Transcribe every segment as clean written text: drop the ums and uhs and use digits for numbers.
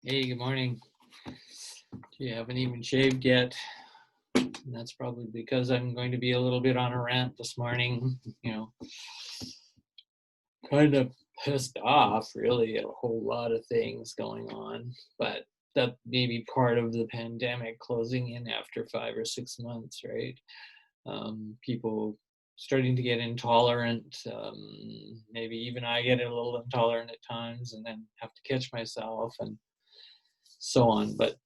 Hey, good morning. You haven't even shaved yet. And that's probably because I'm going to be a little bit on a rant this morning. Kind of pissed off, really, at a whole lot of things going on. But that may be part of the pandemic closing in after 5 or 6 months, right? People starting to get intolerant. Maybe even I get a little intolerant at times and then have to catch myself and so on. But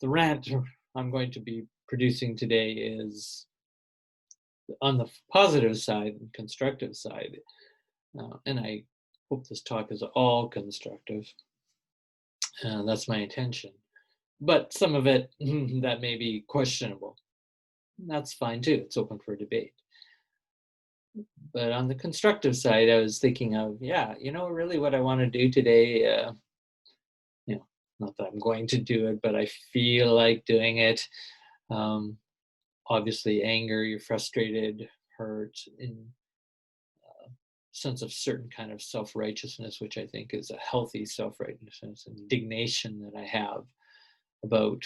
the rant I'm going to be producing today is on the positive side and constructive side. And I hope this talk is all constructive. That's my intention. But some of it that may be questionable. That's fine too. It's open for debate. But on the constructive side, I was thinking of, really what I want to do today, not that I'm going to do it, but I feel like doing it. Obviously, anger, you're frustrated, hurt, in sense of certain kind of self-righteousness, which I think is a healthy self-righteousness, indignation that I have about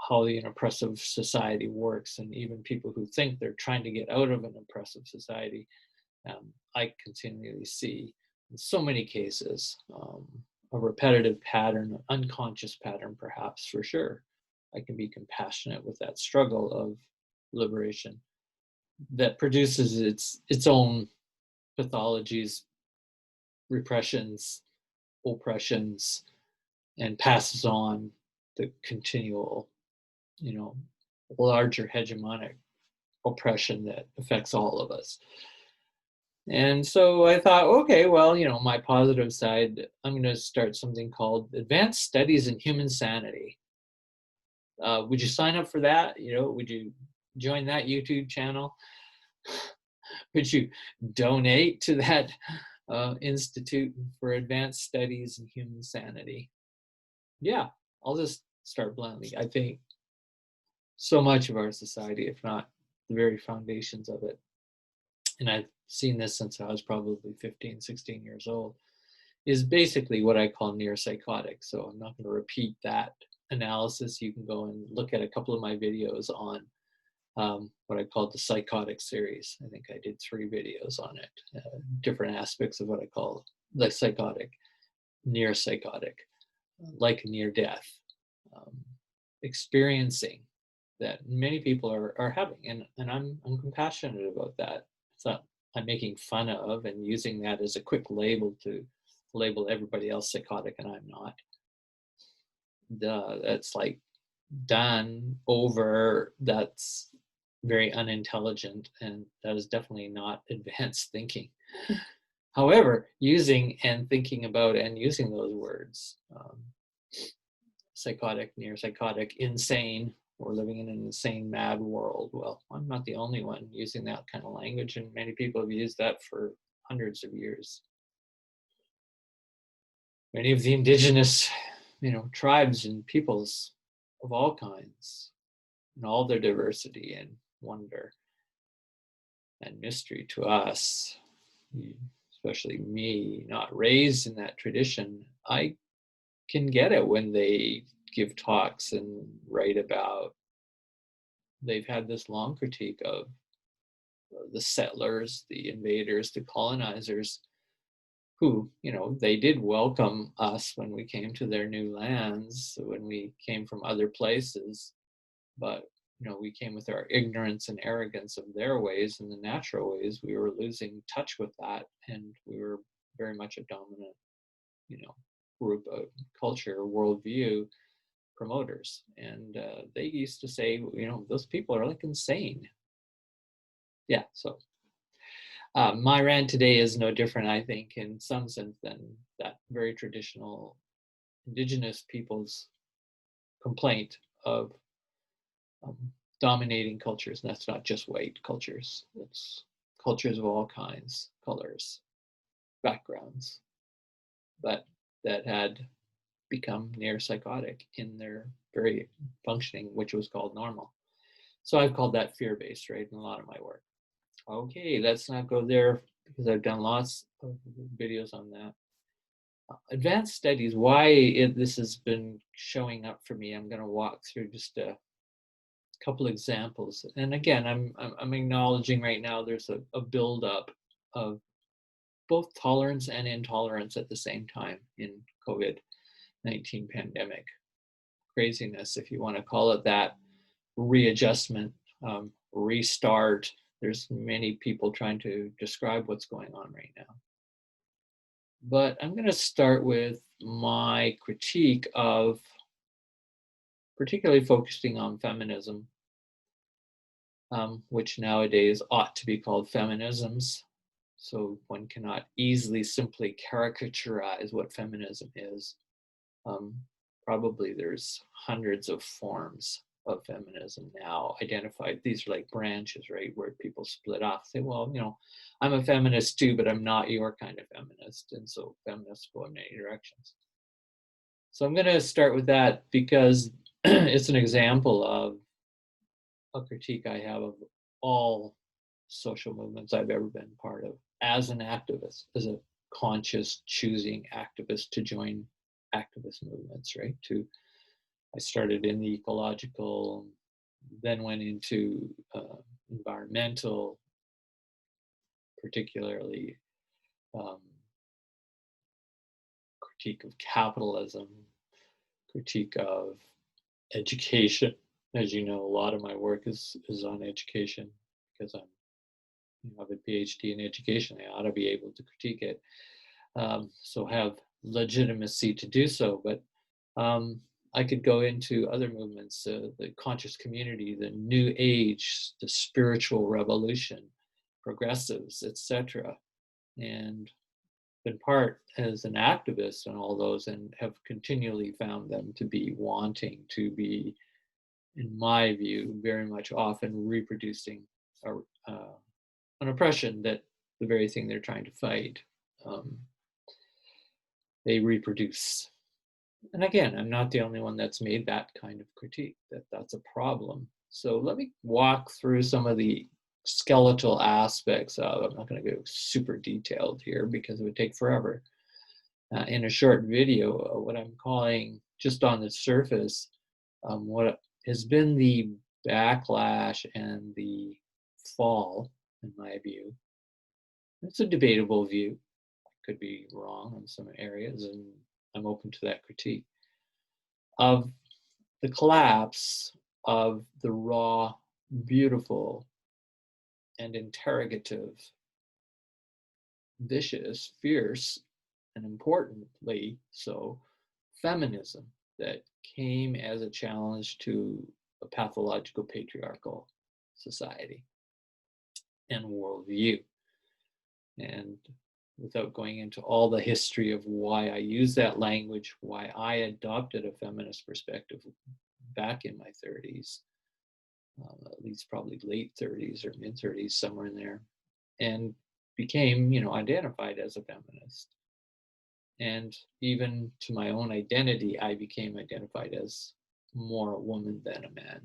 how an oppressive society works, and even people who think they're trying to get out of an oppressive society. I continually see in so many cases a repetitive pattern, an unconscious pattern perhaps, for sure. I can be compassionate with that struggle of liberation that produces its own pathologies, repressions, oppressions, and passes on the continual, larger hegemonic oppression that affects all of us. And so I thought, okay, well, my positive side, I'm going to start something called Advanced Studies in Human Sanity. Would you sign up for that? Would you join that YouTube channel? Would you donate to that Institute for Advanced Studies in Human Sanity? Yeah, I'll just start bluntly. I think so much of our society, if not the very foundations of it, and I've seen this since I was probably 15, 16 years old, is basically what I call near-psychotic. So I'm not going to repeat that analysis. You can go and look at a couple of my videos on what I called the psychotic series. I think I did 3 videos on it, different aspects of what I call the psychotic, near-psychotic, like near-death, experiencing that many people are having, and I'm compassionate about that. It's not I'm making fun of and using that as a quick label to label everybody else psychotic, and I'm not. That's like done over. That's very unintelligent, and that is definitely not advanced thinking. However, using and thinking about and using those words, psychotic, near psychotic, insane, we're living in an insane, mad world. Well, I'm not the only one using that kind of language, and many people have used that for hundreds of years. Many of the indigenous, tribes and peoples of all kinds, and all their diversity and wonder and mystery to us, especially me, not raised in that tradition, I can get it when they give talks and write about. They've had this long critique of the settlers, the invaders, the colonizers, who, they did welcome us when we came to their new lands, when we came from other places, but we came with our ignorance and arrogance of their ways and the natural ways. We were losing touch with that, and we were very much a dominant, group of culture, worldview promoters. And they used to say, those people are like insane. Yeah, so my rant today is no different, I think, in some sense than that very traditional indigenous people's complaint of dominating cultures. And that's not just white cultures, it's cultures of all kinds, colors, backgrounds, but that had become near psychotic in their very functioning, which was called normal. So I've called that fear-based, right, in a lot of my work. Okay, let's not go there because I've done lots of videos on that. Advanced studies, why this has been showing up for me, I'm going to walk through just a couple examples. And again, I'm acknowledging right now there's a buildup of both tolerance and intolerance at the same time in COVID-19 pandemic. Craziness, if you want to call it that, readjustment, restart. There's many people trying to describe what's going on right now. But I'm going to start with my critique of particularly focusing on feminism, which nowadays ought to be called feminisms. So one cannot easily simply caricaturize what feminism is. Probably there's hundreds of forms of feminism now identified. These are like branches, right, where people split off, say, well, I'm a feminist too, but I'm not your kind of feminist. And so feminists go in many directions. So I'm going to start with that because it's an example of a critique I have of all social movements I've ever been part of as an activist, as a conscious choosing activist to join activist movements, right? I started in the ecological, then went into environmental, particularly critique of capitalism, critique of education. As you know, a lot of my work is on education because I have a PhD in education. I ought to be able to critique it, so have legitimacy to do so. But I could go into other movements, the conscious community, the new age, the spiritual revolution, progressives, etc. And been part as an activist in all those and have continually found them to be wanting to be, in my view, very much often reproducing an oppression that the very thing they're trying to fight, they reproduce. And again, I'm not the only one that's made that kind of critique, that's a problem. So let me walk through some of the skeletal aspects of, I'm not going to go super detailed here because it would take forever. In a short video, what I'm calling, just on the surface, what has been the backlash and the fall, in my view. It's a debatable view. I could be wrong in some areas, and I'm open to that critique, of the collapse of the raw, beautiful, and interrogative, vicious, fierce, and importantly so, feminism that came as a challenge to a pathological patriarchal society and worldview. And without going into all the history of why I use that language, why I adopted a feminist perspective back in my 30s, at least probably late 30s or mid 30s, somewhere in there, and became, identified as a feminist. And even to my own identity, I became identified as more a woman than a man.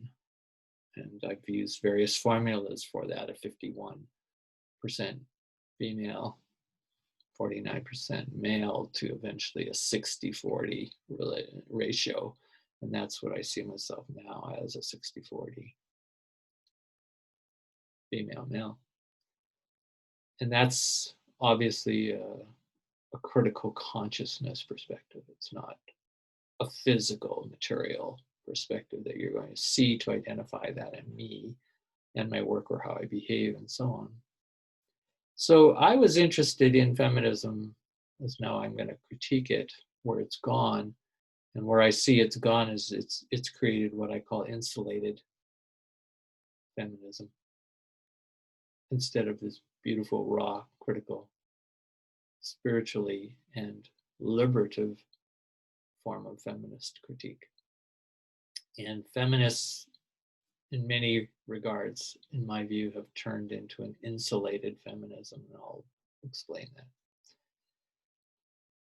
And I've used various formulas for that, a 51% female, 49% male, to eventually a 60-40 ratio. And that's what I see myself now, as a 60-40 female male. And that's obviously a critical consciousness perspective. It's not a physical, material perspective that you're going to see to identify that in me and my work or how I behave and so on. So I was interested in feminism, as now I'm going to critique it, where it's gone. And where I see it's gone is it's created what I call insulated feminism, instead of this beautiful, raw, critical, spiritually and liberative form of feminist critique. And feminists, in many regards, in my view, have turned into an insulated feminism, and I'll explain that.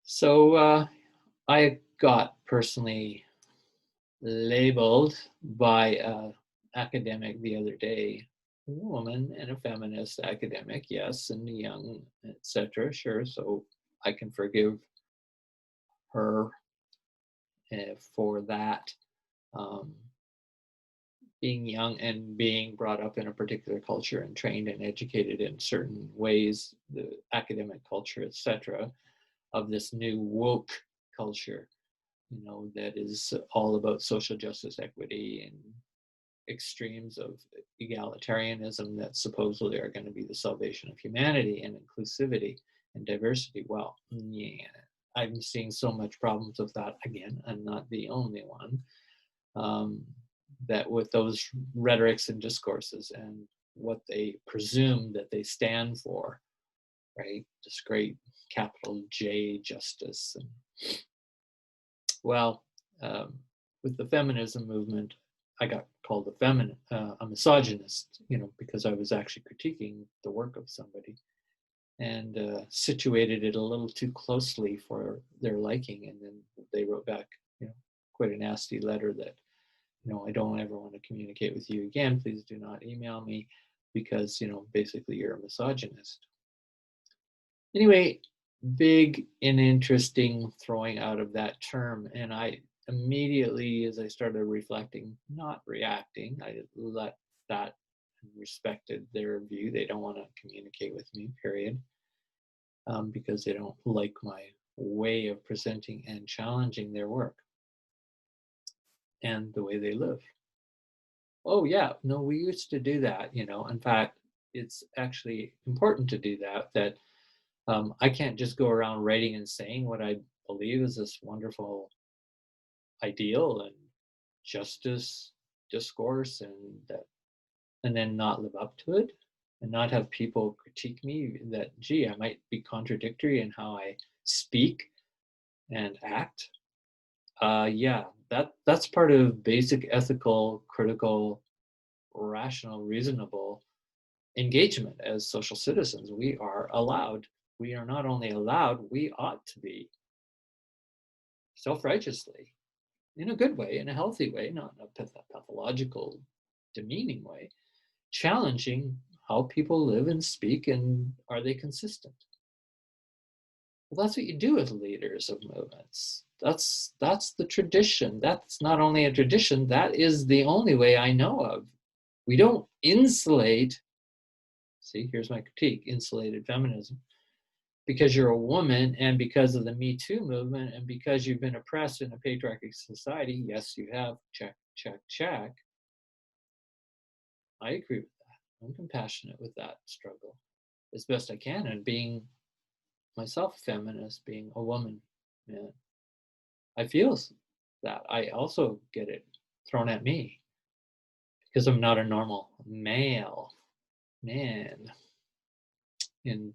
So I got personally labeled by an academic the other day, a woman and a feminist academic, yes, and young, etc. Sure, so I can forgive her for that. Um, being young and being brought up in a particular culture and trained and educated in certain ways, the academic culture, etc., of this new woke culture, that is all about social justice, equity, and extremes of egalitarianism that supposedly are going to be the salvation of humanity, and inclusivity and diversity. Well, yeah, I'm seeing so much problems with that. Again, I'm not the only one. That with those rhetorics and discourses and what they presume that they stand for, right? This great capital J justice. And well, with the feminism movement, I got called a misogynist, because I was actually critiquing the work of somebody and situated it a little too closely for their liking. And then they wrote back, quite a nasty letter that, I don't ever want to communicate with you again. Please do not email me because, basically you're a misogynist. Anyway, big and interesting throwing out of that term. And I immediately, as I started reflecting, not reacting, I let that and respected their view. They don't want to communicate with me, period, because they don't like my way of presenting and challenging their work and the way they live. Oh yeah, no, we used to do that, In fact, it's actually important to do that I can't just go around writing and saying what I believe is this wonderful ideal and justice discourse, and then not live up to it, and not have people critique me that, gee, I might be contradictory in how I speak and act. Yeah, that's part of basic ethical, critical, rational, reasonable engagement as social citizens. We are allowed. We are not only allowed, we ought to be self-righteously, in a good way, in a healthy way, not in a pathological, demeaning way, challenging how people live and speak, and are they consistent? Well, that's what you do with leaders of movements. That's the tradition. That's not only a tradition, that is the only way I know of. We don't insulate, see, here's my critique, insulated feminism, because you're a woman and because of the Me Too movement and because you've been oppressed in a patriarchal society. Yes, you have, check, check, check. I agree with that. I'm compassionate with that struggle as best I can, and being myself a feminist, being a woman, yeah, I feel that. I also get it thrown at me because I'm not a normal male man in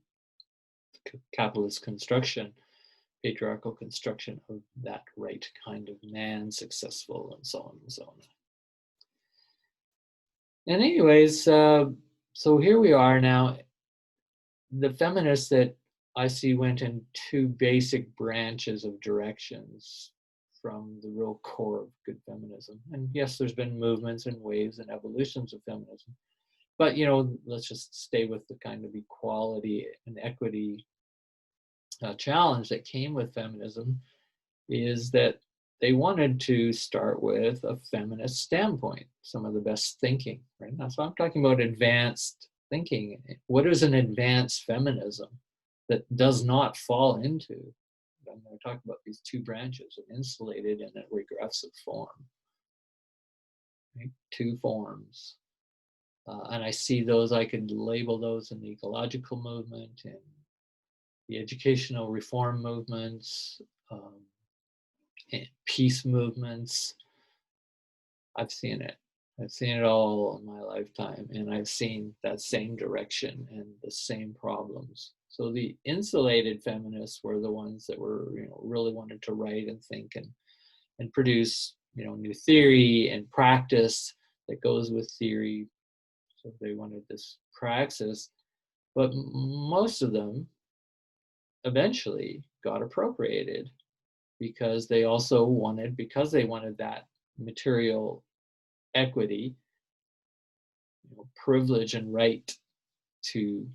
capitalist construction, patriarchal construction of that right kind of man, successful, and so on and so on. And anyways, so here we are now. The feminists that I see went in two basic branches of directions from the real core of good feminism. And yes, there's been movements and waves and evolutions of feminism. But, let's just stay with the kind of equality and equity challenge that came with feminism, is that they wanted to start with a feminist standpoint, some of the best thinking, right? That's why I'm talking about advanced thinking. What is an advanced feminism that does not fall into? I'm going to talk about these two branches, an insulated and a regressive form, right? Two forms. And I see those, I could label those in the ecological movement and the educational reform movements, and peace movements. I've seen it. I've seen it all in my lifetime, and I've seen that same direction and the same problems. So the insulated feminists were the ones that were, really wanted to write and think and produce, new theory and practice that goes with theory. So they wanted this praxis, but most of them eventually got appropriated because they wanted that material equity, privilege and right to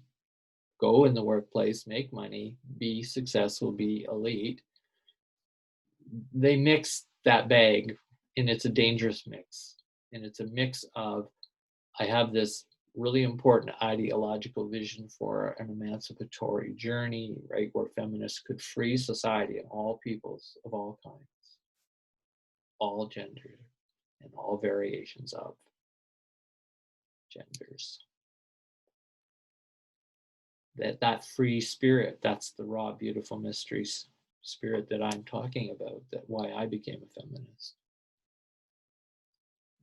go in the workplace, make money, be successful, be elite. they mix that bag, and it's a dangerous mix. And it's a mix of, I have this really important ideological vision for an emancipatory journey, right, where feminists could free society and all peoples of all kinds, all genders, and all variations of genders. That free spirit, that's the raw, beautiful mystery spirit that I'm talking about, that why I became a feminist.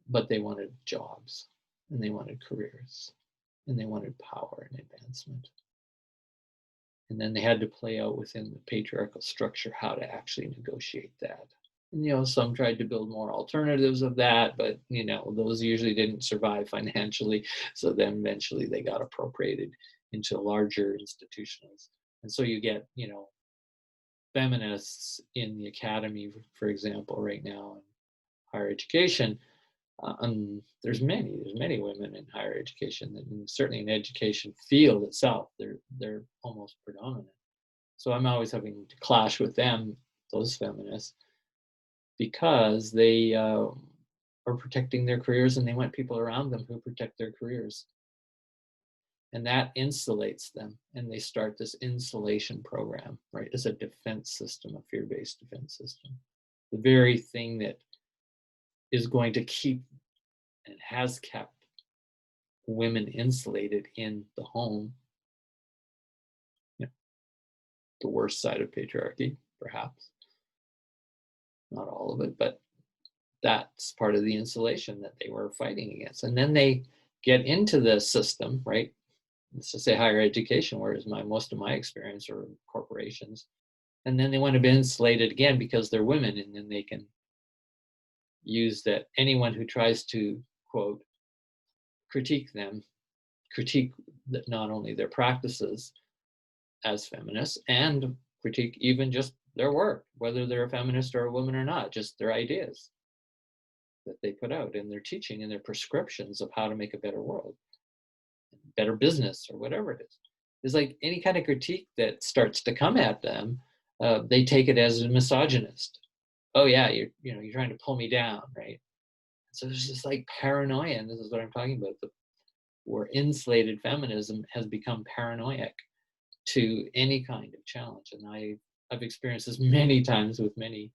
But they wanted jobs, and they wanted careers, and they wanted power and advancement. And then they had to play out within the patriarchal structure how to actually negotiate that. And, some tried to build more alternatives of that, but, those usually didn't survive financially. So then eventually they got appropriated into larger institutions. And so you get, feminists in the academy, for example, right now in higher education. There's many women in higher education, and certainly in education field itself, they're almost predominant. So I'm always having to clash with them, those feminists, because they are protecting their careers, and they want people around them who protect their careers. And that insulates them, and they start this insulation program, right, as a defense system, a fear-based defense system. The very thing that is going to keep and has kept women insulated in the home, the worst side of patriarchy, perhaps. Not all of it, but that's part of the insulation that they were fighting against. And then they get into the system, right? Let's just say higher education, whereas most of my experience are corporations. And then they want to be insulated again because they're women, and then they can use that anyone who tries to, quote, critique not only their practices as feminists, and critique even just their work, whether they're a feminist or a woman or not, just their ideas that they put out in their teaching and their prescriptions of how to make a better world, better business, or whatever it is. It's like any kind of critique that starts to come at them, they take it as a misogynist. Oh yeah, you're trying to pull me down, right? So there's this like paranoia, and this is what I'm talking about, where insulated feminism has become paranoid to any kind of challenge. And I've experienced this many times with many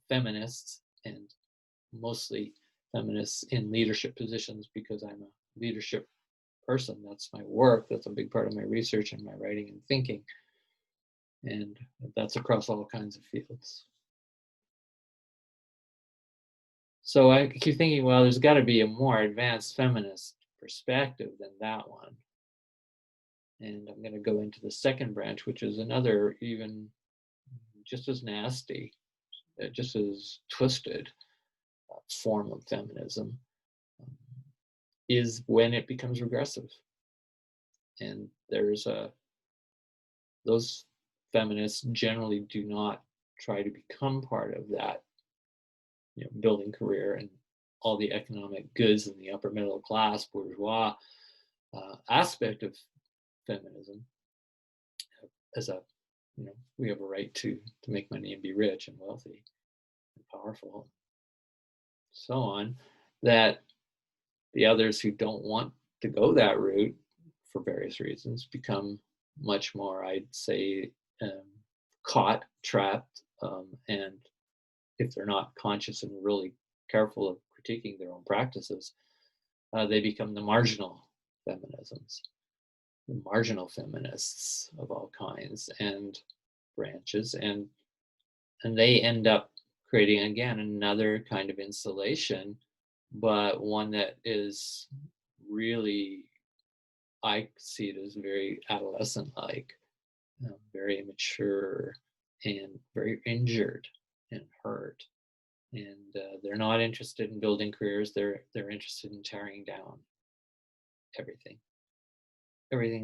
feminists, and mostly feminists in leadership positions, because I'm a leadership person. That's my work. That's a big part of my research and my writing and thinking. And that's across all kinds of fields. So I keep thinking, well, there's got to be a more advanced feminist perspective than that one. And I'm going to go into the second branch, which is another, even just as nasty, just as twisted form of feminism, is when it becomes regressive. And those feminists generally do not try to become part of that, building career and all the economic goods in the upper middle class bourgeois aspect of feminism, as we have a right to make money and be rich and wealthy and powerful, so on, that the others who don't want to go that route for various reasons become much more, I'd say, caught, trapped, and if they're not conscious and really careful of critiquing their own practices, they become the marginal feminisms, the marginal feminists of all kinds and branches, and they end up creating, again, another kind of insulation, but one that is really, I see it as very adolescent-like, very immature and very injured and hurt. And they're not interested in building careers. They're interested in tearing down everything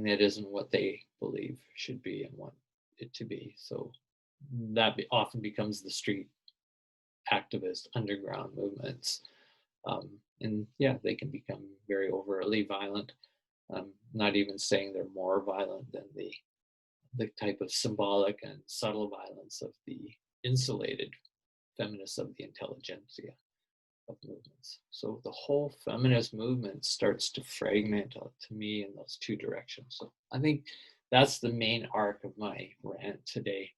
that isn't what they believe should be and want it to be. So that often becomes the street activist underground movements. And yeah, they can become very overtly violent. Not even saying they're more violent than the type of symbolic and subtle violence of the insulated feminists of the intelligentsia of movements. So the whole feminist movement starts to fragment to me in those two directions. So I think that's the main arc of my rant today.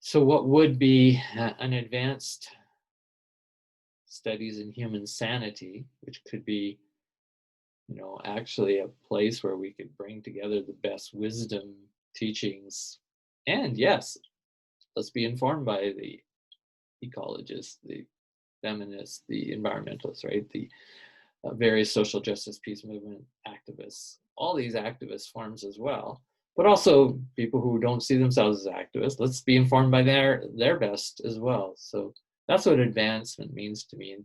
So what would be an advanced studies in human sanity, which could be, actually a place where we could bring together the best wisdom teachings. And yes, let's be informed by the ecologists, the feminists, the environmentalists, right? The various social justice peace movement activists, all these activist forms as well, but also people who don't see themselves as activists. Let's be informed by their best as well. So that's what advancement means to me. And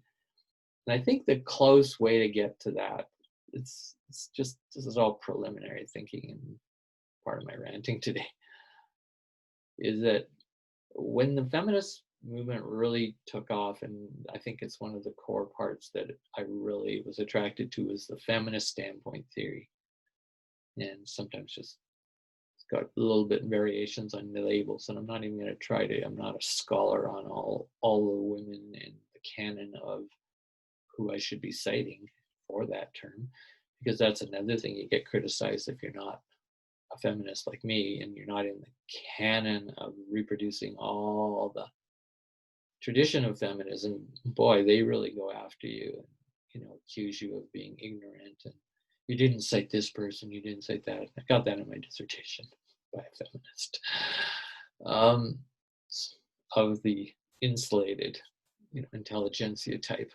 I think the close way to get to that, it's just, this is all preliminary thinking and part of my ranting today, is that when the feminist movement really took off, and I think it's one of the core parts that I really was attracted to, is the feminist standpoint theory. And sometimes just it's got a little bit variations on the labels, and I'm not even going to try to, I'm not a scholar on all the women in the canon of who I should be citing for that term, because that's another thing, you get criticized if you're not a feminist like me and you're not in the canon of reproducing all the tradition of feminism. Boy, they really go after you and accuse you of being ignorant, and you didn't cite this person, you didn't cite that. I got that in my dissertation by a feminist of the insulated intelligentsia type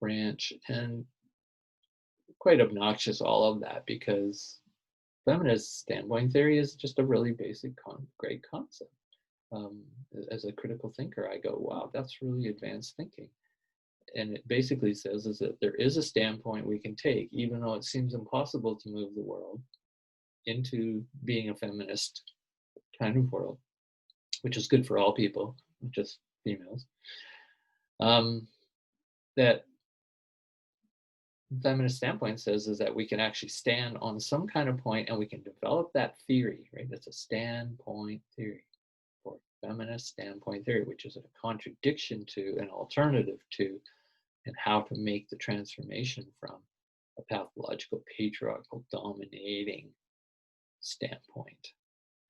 branch, and quite obnoxious, all of that, because feminist standpoint theory is just a really basic great concept. As a critical thinker, I go, wow, that's really advanced thinking. And it basically says is that there is a standpoint we can take, even though it seems impossible to move the world into being a feminist kind of world, which is good for all people, not just females. That feminist standpoint says is that we can actually stand on some kind of point and we can develop that theory, right? That's a standpoint theory, or feminist standpoint theory, which is a contradiction to, an alternative to, and how to make the transformation from a pathological, patriarchal, dominating standpoint,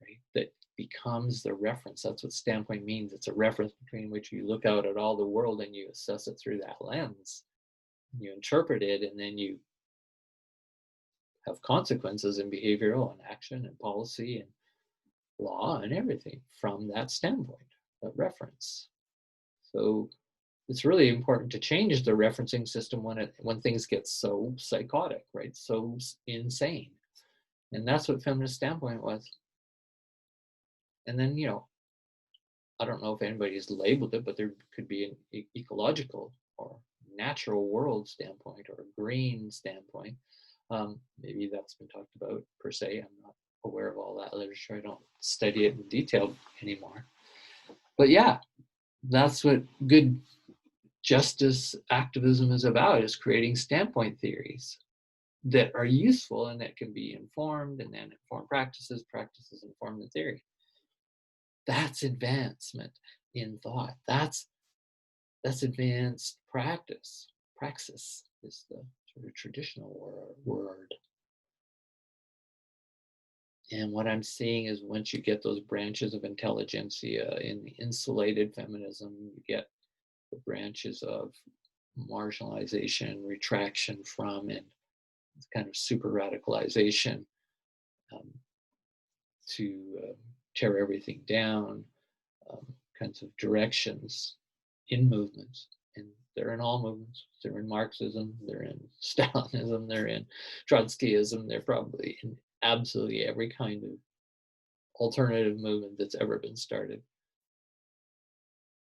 right? That becomes the reference. That's what standpoint means. It's a reference between which you look out at all the world and you assess it through that lens. You interpret it, and then you have consequences in behavioral and action and policy and law and everything from that standpoint, that reference. So it's really important to change the referencing system when things get so psychotic, right? So insane. And that's what feminist standpoint was. And then, I don't know if anybody's labeled it, but there could be an ecological or natural world standpoint or a green standpoint. Maybe that's been talked about per se. I'm not aware of all that literature. I don't study it in detail anymore. But yeah, that's what good justice activism is about, is creating standpoint theories that are useful and that can be informed, and then inform practices inform the theory. That's advancement in thought. That's advanced practice. Praxis is the sort of traditional word. And what I'm seeing is once you get those branches of intelligentsia in the insulated feminism, you get the branches of marginalization, retraction from, and kind of super radicalization to tear everything down, kinds of directions in movements. And they're in all movements. They're in Marxism, they're in Stalinism, they're in Trotskyism, they're probably in absolutely every kind of alternative movement that's ever been started.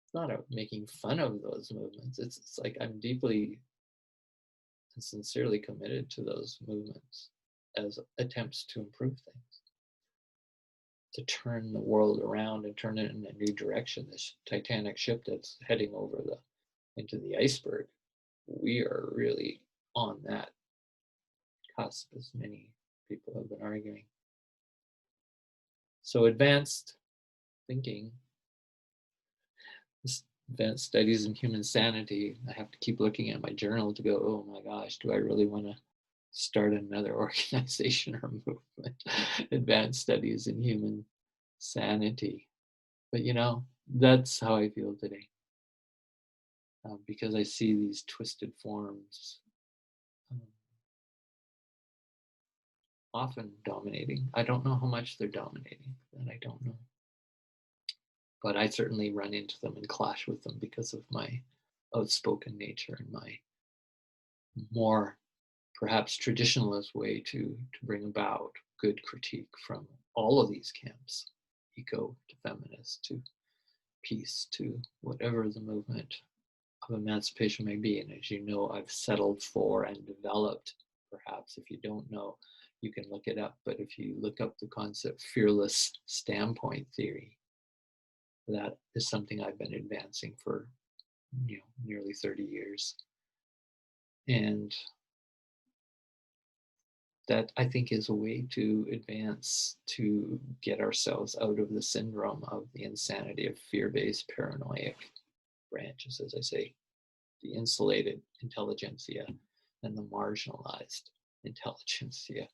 It's not making fun of those movements. It's like I'm deeply and sincerely committed to those movements as attempts to improve things, to turn the world around and turn it in a new direction. This Titanic ship that's heading over into the iceberg, we are really on that cusp, as many people have been arguing. So advanced thinking. Advanced studies in human sanity. I have to keep looking at my journal to go, oh my gosh, do I really want to start another organization or movement? Advanced studies in human sanity. But that's how I feel today. Because I see these twisted forms um, often dominating. I don't know how much they're dominating, that I don't know. But I certainly run into them and clash with them because of my outspoken nature and my more perhaps traditionalist way to bring about good critique from all of these camps, eco to feminist to peace to whatever the movement of emancipation may be. And as you know, I've settled for and developed, perhaps if you don't know, you can look it up, but if you look up the concept fearless standpoint theory, that is something I've been advancing for nearly 30 years. And that I think is a way to advance to get ourselves out of the syndrome of the insanity of fear-based paranoid branches, as I say, the insulated intelligentsia and the marginalized intelligentsia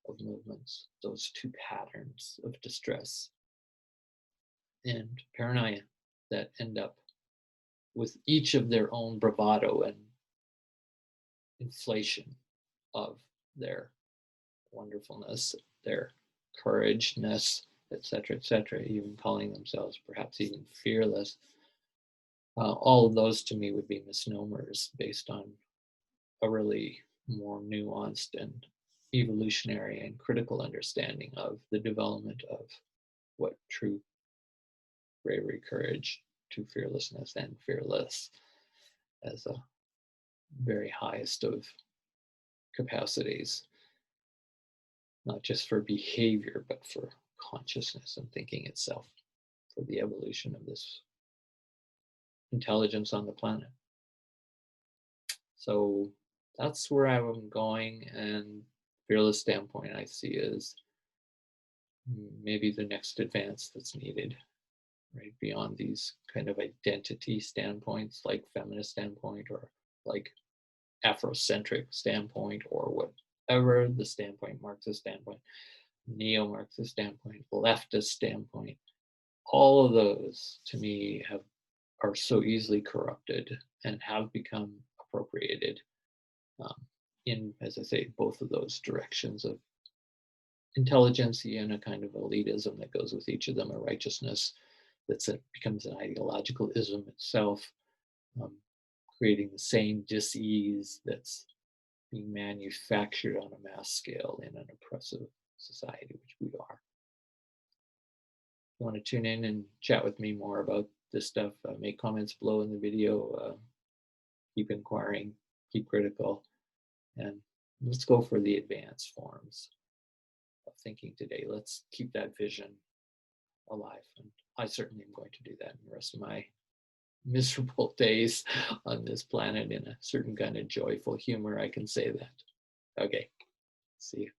of movements, those two patterns of distress and paranoia that end up with each of their own bravado and inflation of their wonderfulness, their courageness, etc., even calling themselves perhaps even fearless. All of those to me would be misnomers based on a really more nuanced and evolutionary and critical understanding of the development of what true bravery, courage, to fearlessness and fearless as a very highest of capacities, not just for behavior, but for consciousness and thinking itself, for the evolution of this intelligence on the planet. So that's where I'm going, and fearless standpoint I see as maybe the next advance that's needed, right? Beyond these kind of identity standpoints like feminist standpoint or like Afrocentric standpoint or whatever the standpoint, Marxist standpoint, neo-Marxist standpoint, leftist standpoint, all of those to me are so easily corrupted and have become appropriated in, as I say, both of those directions of intelligentsia and a kind of elitism that goes with each of them, a righteousness that becomes an ideological ism itself, um, creating the same dis-ease that's being manufactured on a mass scale in an oppressive society, which we are. If you want to tune in and chat with me more about this stuff, make comments below in the video, keep inquiring, keep critical, and let's go for the advanced forms of thinking today. Let's keep that vision alive. And I certainly am going to do that in the rest of my miserable days on this planet in a certain kind of joyful humor. I can say that. Okay, see you.